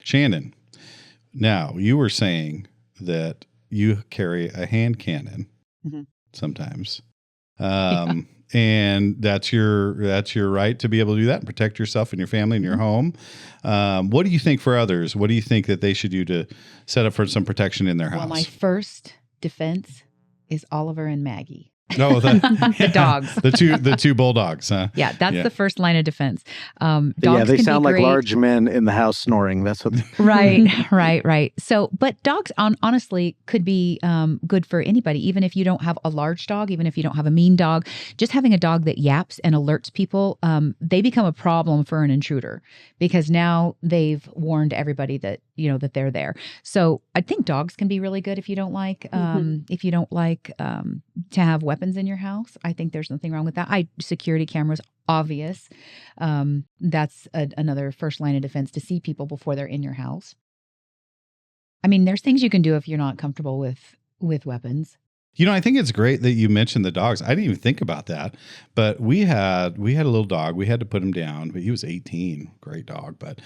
Shannon, now you were saying that you carry a hand cannon sometimes. And that's your right to be able to do that and protect yourself and your family and your home. What do you think for others? What do you think that they should do to set up for some protection in their house? Well, my first defense is Oliver and Maggie. No, the dogs. the two bulldogs, huh? Yeah, that's the first line of defense. Dogs they can sound be like great. large men in the house snoring. That's what. Right. So, but dogs honestly could be good for anybody, even if you don't have a large dog, even if you don't have a mean dog. Just having a dog that yaps and alerts people, they become a problem for an intruder because now they've warned everybody that that they're there. So I think dogs can be really good if you don't like to have weapons in your house. I think there's nothing wrong with that. Security cameras, obvious. That's another first line of defense, to see people before they're in your house. I mean, there's things you can do if you're not comfortable with weapons. I think it's great that you mentioned the dogs. I didn't even think about that, but we had a little dog. We had to put him down, but he was 18. Great dog. But,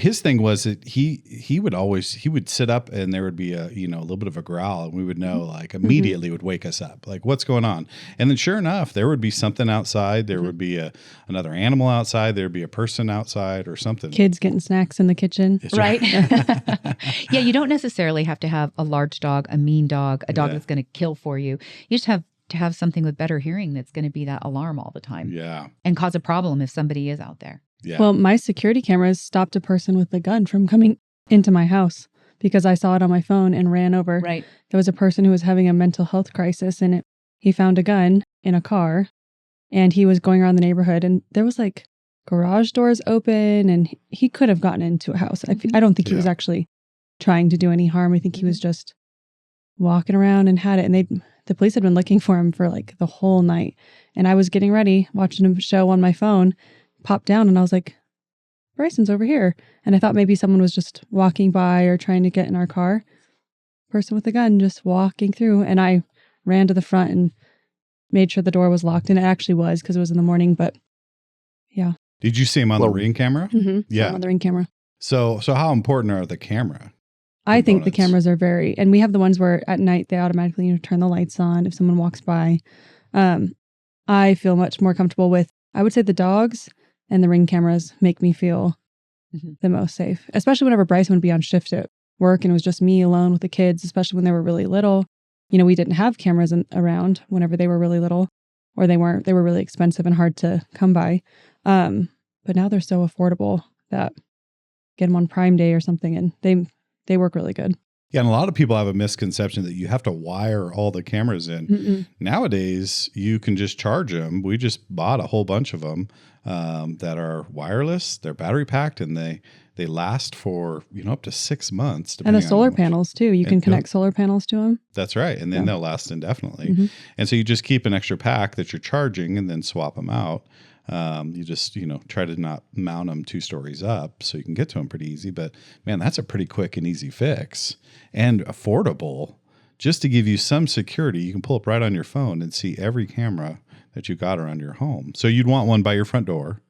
his thing was that he would sit up and there would be a little bit of a growl, and we would know, like, immediately would wake us up, like, what's going on? And then sure enough, there would be something outside. There would be another animal outside. There'd be a person outside or something. Kids getting snacks in the kitchen. Right. Yeah. You don't necessarily have to have a large dog, a mean dog, a dog that's going to kill for you. You just have to have something with better hearing that's going to be that alarm all the time. Yeah. And cause a problem if somebody is out there. Yeah. Well, my security cameras stopped a person with a gun from coming into my house because I saw it on my phone and ran over. Right. There was a person who was having a mental health crisis, and he found a gun in a car, and he was going around the neighborhood, and there was like garage doors open, and he could have gotten into a house. I don't think he was actually trying to do any harm. I think he was just walking around and had it, and the police had been looking for him for like the whole night. And I was getting ready, watching a show on my phone, popped down, and I was like, Bryson's over here. And I thought maybe someone was just walking by or trying to get in our car. Person with a gun just walking through. And I ran to the front and made sure the door was locked. And it actually was, because it was in the morning. But yeah. Did you see him on the Ring camera? Mm-hmm. Yeah. On the Ring camera. So how important are the camera? I think the cameras are and we have the ones where at night they automatically turn the lights on if someone walks by. I feel much more comfortable with, I would say, the dogs, and the Ring cameras make me feel the most safe, especially whenever Bryson would be on shift at work and it was just me alone with the kids, especially when they were really little. We didn't have cameras around whenever they were really little, or they were really expensive and hard to come by. But now they're so affordable that get them on Prime Day or something, and they work really good. Yeah, and a lot of people have a misconception that you have to wire all the cameras in. Mm-mm. Nowadays, you can just charge them. We just bought a whole bunch of them that are wireless. They're battery packed, and they last for up to 6 months. And the solar panels too. You can connect solar panels to them. That's right, and then they'll last indefinitely. Mm-hmm. And so you just keep an extra pack that you're charging, and then swap them out. You just, try to not mount them 2 stories up so you can get to them pretty easy. But man, that's a pretty quick and easy fix and affordable. Just to give you some security, you can pull up right on your phone and see every camera that you got around your home. So you'd want one by your front door.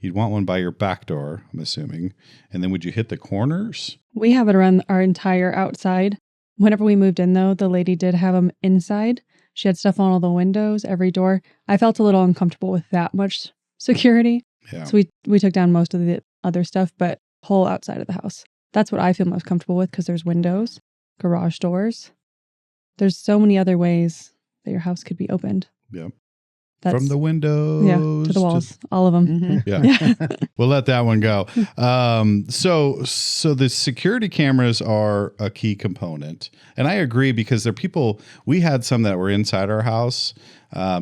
You'd want one by your back door, I'm assuming. And then would you hit the corners? We have it around our entire outside. Whenever we moved in, though, the lady did have them inside. She had stuff on all the windows, every door. I felt a little uncomfortable with that much security. Yeah. So we took down most of the other stuff, but whole outside of the house. That's what I feel most comfortable with, because there's windows, garage doors. There's so many other ways that your house could be opened. Yeah. From the windows. Yeah, to the walls. All of them. Mm-hmm. Yeah. We'll let that one go. So the security cameras are a key component. And I agree, because there are people, we had some that were inside our house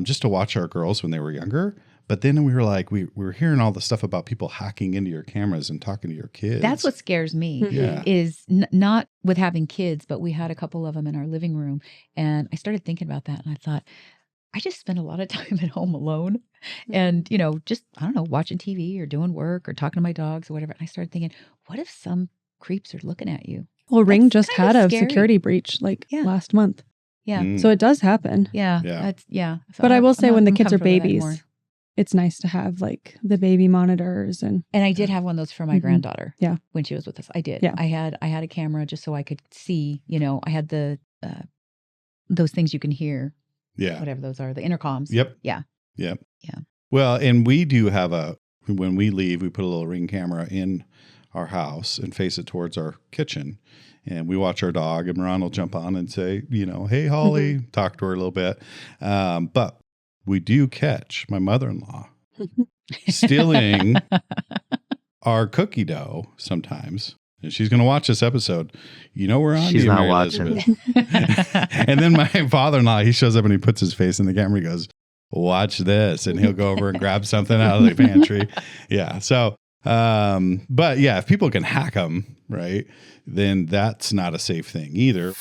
just to watch our girls when they were younger. But then we were like, we were hearing all the stuff about people hacking into your cameras and talking to your kids. That's what scares me, Yeah. is not with having kids, but we had a couple of them in our living room. And I started thinking about that, and I thought, I just spend a lot of time at home alone and, just, I don't know, watching TV or doing work or talking to my dogs or whatever. And I started thinking, what if some creeps are looking at you? Well, Ring That's just kind had of a scary. security breach last month. Yeah. Mm. So it does happen. Yeah. Yeah. That's, yeah. So But I will say, when the kids are comfortable with that more. babies, it's nice to have like the baby monitors and I did have one of those for my Mhm. granddaughter. Yeah. When she was with us. I did. Yeah. I had a camera just so I could see, I had the those things you can hear, Yeah. whatever those are, the intercoms. Yep. Yeah. Yep. Yeah. Well, and we do have when we leave, we put a little Ring camera in our house and face it towards our kitchen. And we watch our dog, and Moran will jump on and say, hey, Holly, talk to her a little bit. But we do catch my mother-in-law stealing our cookie dough sometimes. And she's going to watch this episode. We're on. She's to you, not Mary watching. Elizabeth. And then my father-in-law, he shows up and he puts his face in the camera. He goes, watch this. And he'll go over and grab something out of the pantry. Yeah. So, but yeah, if people can hack them, right, then that's not a safe thing either.